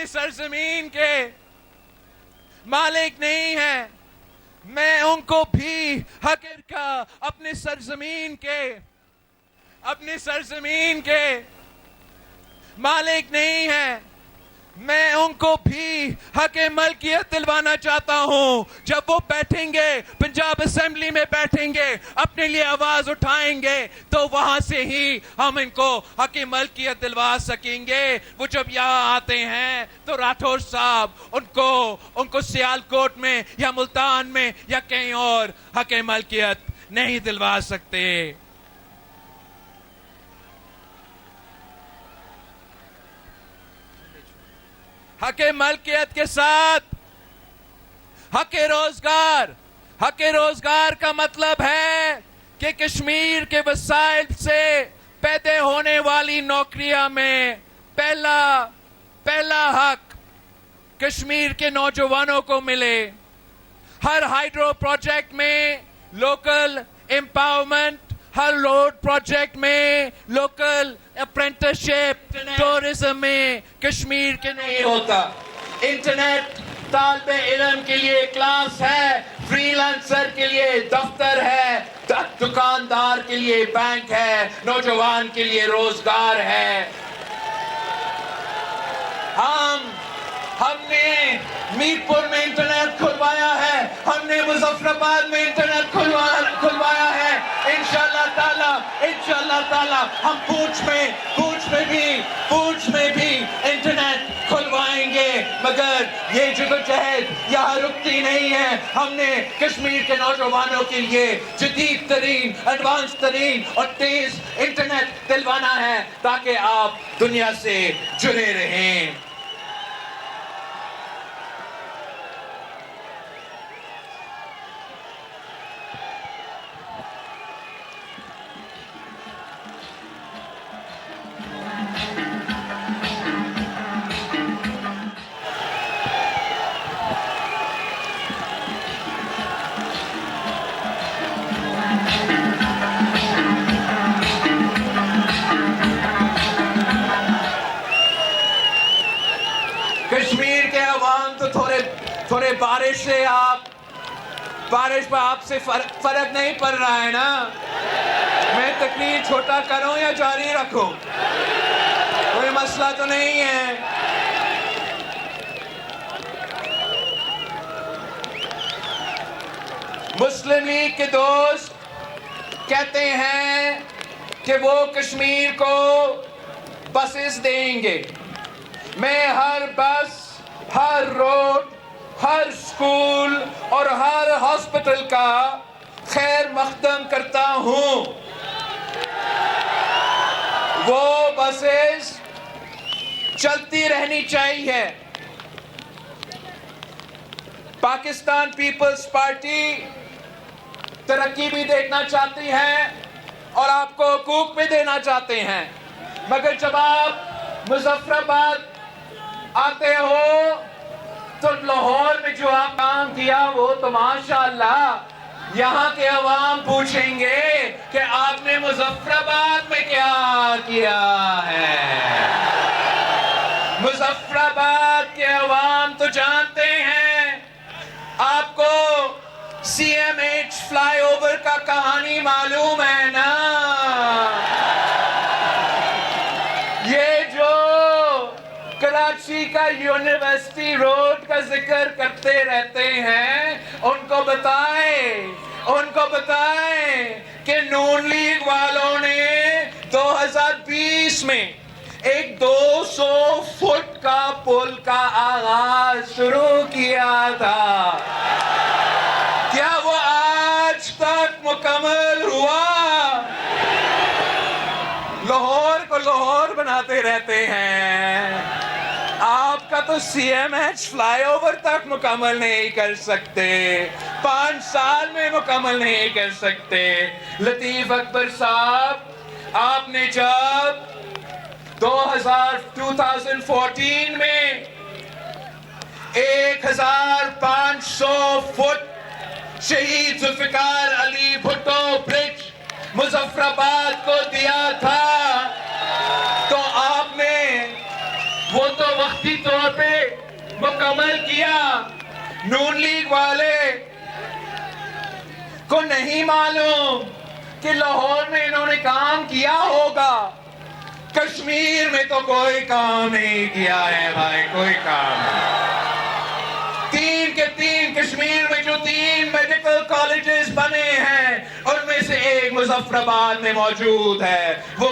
سرزمین کے مالک نہیں ہیں، میں ان کو بھی حقیر کا اپنے سرزمین کے مالک نہیں ہیں، میں ان کو بھی حق ملکیت دلوانا چاہتا ہوں۔ جب وہ بیٹھیں گے، پنجاب اسمبلی میں بیٹھیں گے، اپنے لیے آواز اٹھائیں گے، تو وہاں سے ہی ہم ان کو حق ملکیت دلوا سکیں گے۔ وہ جب یہاں آتے ہیں تو راٹھور صاحب ان کو سیالکوٹ میں یا ملتان میں یا کہیں اور حق ملکیت نہیں دلوا سکتے۔ حق ملکیت کے ساتھ حق روزگار کا مطلب ہے کہ کشمیر کے وسائل سے پیدا ہونے والی نوکریاں میں پہلا حق کشمیر کے نوجوانوں کو ملے۔ ہر ہائیڈرو پروجیکٹ میں لوکل امپاورمنٹ، ہر روڈ پروجیکٹ میں لوکل اپرینٹسشپ، ٹورزم میں کشمیر کے نہیں ہوتا۔ انٹرنیٹ طالب علم کے لیے کلاس ہے، فری لانسر کے لیے دفتر ہے، دکاندار کے لیے بینک ہے، نوجوان کے لیے روزگار ہے۔ ہم نے میرپور میں انٹرنیٹ کھلوایا ہے، ہم نے مظفر آباد میں انٹرنیٹ کھلوایا ہے۔ انشاءاللہ تعالی ہم پونچھ میں بھی انٹرنیٹ کھلوائیں گے، مگر یہ جدوجہد یہاں رکتی نہیں ہے۔ ہم نے کشمیر کے نوجوانوں کے لیے جدید ترین، ایڈوانس ترین اور تیز انٹرنیٹ دلوانا ہے تاکہ آپ دنیا سے جڑے رہیں۔ کشمیر کے عوام تو تھوڑے بارش پہ آپ سے فرق نہیں پڑ رہا ہے نا۔ میں تقریر چھوٹا کروں یا جاری رکھوں؟ کوئی مسئلہ تو نہیں ہے۔ مسلم لیگ کے دوست کہتے ہیں کہ وہ کشمیر کو بسز دیں گے۔ میں ہر بس، ہر روڈ، ہر سکول اور ہر ہاسپٹل کا خیر مقدم کرتا ہوں۔ وہ بسز چلتی رہنی چاہیے۔ پاکستان پیپلز پارٹی ترقی بھی دیکھنا چاہتی ہے اور آپ کو حقوق بھی دینا چاہتے ہیں، مگر جب آپ مظفر آباد آتے ہو تو لاہور میں جو آپ کام کیا وہ تو ماشاءاللہ یہاں کے عوام پوچھیں گے کہ آپ نے مظفر آباد میں کیا کیا ہے۔ مظفر آباد کے عوام تو جانتے ہیں، آپ کو C M H flyover کا کہانی معلوم ہے نا۔ یہ جو کراچی کا یونیورسٹی روڈ کا ذکر کرتے رہتے ہیں، ان کو بتائیں کہ نون لیگ والوں نے 2020 میں ایک 200 فٹ کا پل کا آغاز شروع کیا تھا۔ کیا وہ آج تک مکمل ہوا؟ لاہور کو لاہور بناتے رہتے ہیں، آپ کا تو C M H flyover تک مکمل نہیں کر سکتے، 5 سال میں مکمل نہیں کر سکتے۔ لطیف اکبر صاحب، آپ نے جب 2014 میں 1500 فٹ شہید ذوالفقار علی بھٹو برج مظفر آباد کو دیا تھا، تو آپ نے مکمل کیا. نون لیگ والے کو نہیں معلوم کہ لاہور میں انہوں نے کام کیا ہوگا. کشمیر میں تو کوئی کام نہیں کیا ہے بھائی, کوئی کام نہیں. 3 کے 3 کشمیر میں جو 3 میڈیکل کالجز بنے ہیں ان میں سے ایک مظفر آباد میں موجود ہے. وہ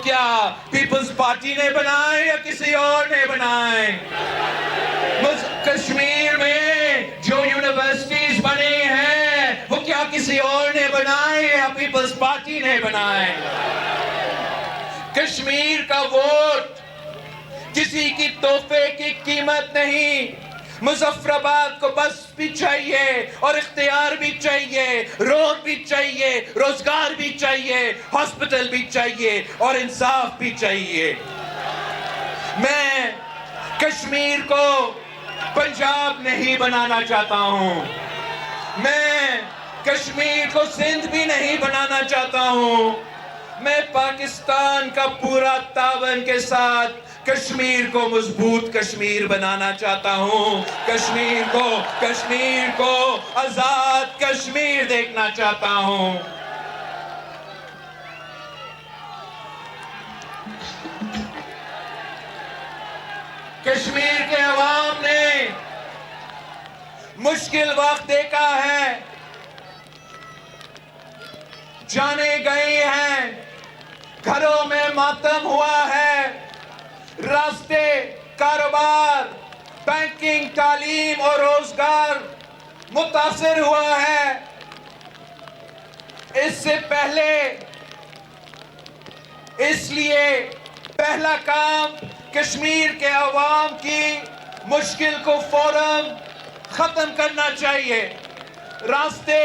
کیا پیپلز پارٹی نے بنائے یا کسی اور نے بنائے؟ کشمیر میں جو یونیورسٹیز بنے ہیں وہ کیا کسی اور نے بنائے یا پیپلز پارٹی نے بنائے؟ کشمیر کا ووٹ کسی کی تحفے کی قیمت نہیں. مظفر آباد کو بس بھی چاہیے اور اختیار بھی چاہیے, روڈ بھی چاہیے, روزگار بھی چاہیے, ہاسپٹل بھی چاہیے اور انصاف بھی چاہیے. میں کشمیر کو پنجاب نہیں بنانا چاہتا ہوں. میں کشمیر کو سندھ بھی نہیں بنانا چاہتا ہوں. میں پاکستان کا پورا تعاون کے ساتھ کشمیر کو مضبوط کشمیر بنانا چاہتا ہوں. کشمیر کو آزاد کشمیر دیکھنا چاہتا ہوں. کشمیر کے عوام نے مشکل وقت دیکھا ہے, جانے گئی ہیں, گھروں میں ماتم ہوا ہے, راستے, کاروبار, بینکنگ, تعلیم اور روزگار متاثر ہوا ہے. اس سے پہلے اس لیے پہلا کام کشمیر کے عوام کی مشکل کو فوراً ختم کرنا چاہیے. راستے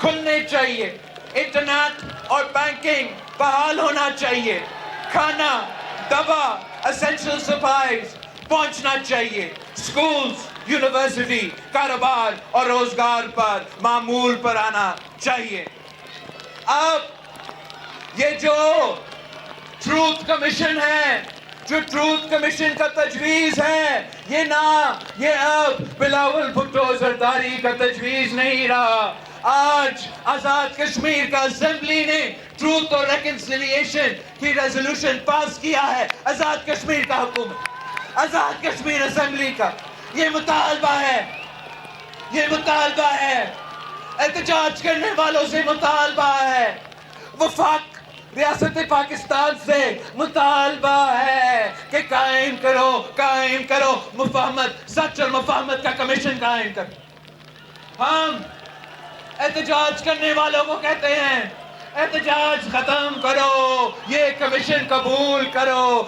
کھلنے چاہیے, انٹرنیٹ اور بینکنگ بحال ہونا چاہیے, کھانا, دوا, اسینشل سپلائز پہنچنا چاہیے, سکولز, یونیورسٹی, کاروبار اور روزگار پر معمول پر آنا چاہیے. اب یہ جو ٹروتھ کمیشن ہے, جو ٹروتھ کمیشن کا تجویز ہے, یہ اب بلاول بھٹو زرداری کا تجویز نہیں رہا. آج آزاد کشمیر کا اسمبلی نے ٹروتھ اور ریکنسیلیشن کی ریزولوشن پاس کیا ہے. آزاد کشمیر کا حکومت, آزاد کشمیر اسمبلی کا یہ مطالبہ ہے, احتجاج کرنے والوں سے مطالبہ ہے, وفاق ریاست پاکستان سے مطالبہ ہے کہ قائم کرو مفاہمت, سچ اور مفاہمت کا کمیشن قائم کرو. ہم احتجاج کرنے والوں کو کہتے ہیں, احتجاج ختم کرو, یہ کمیشن قبول کرو.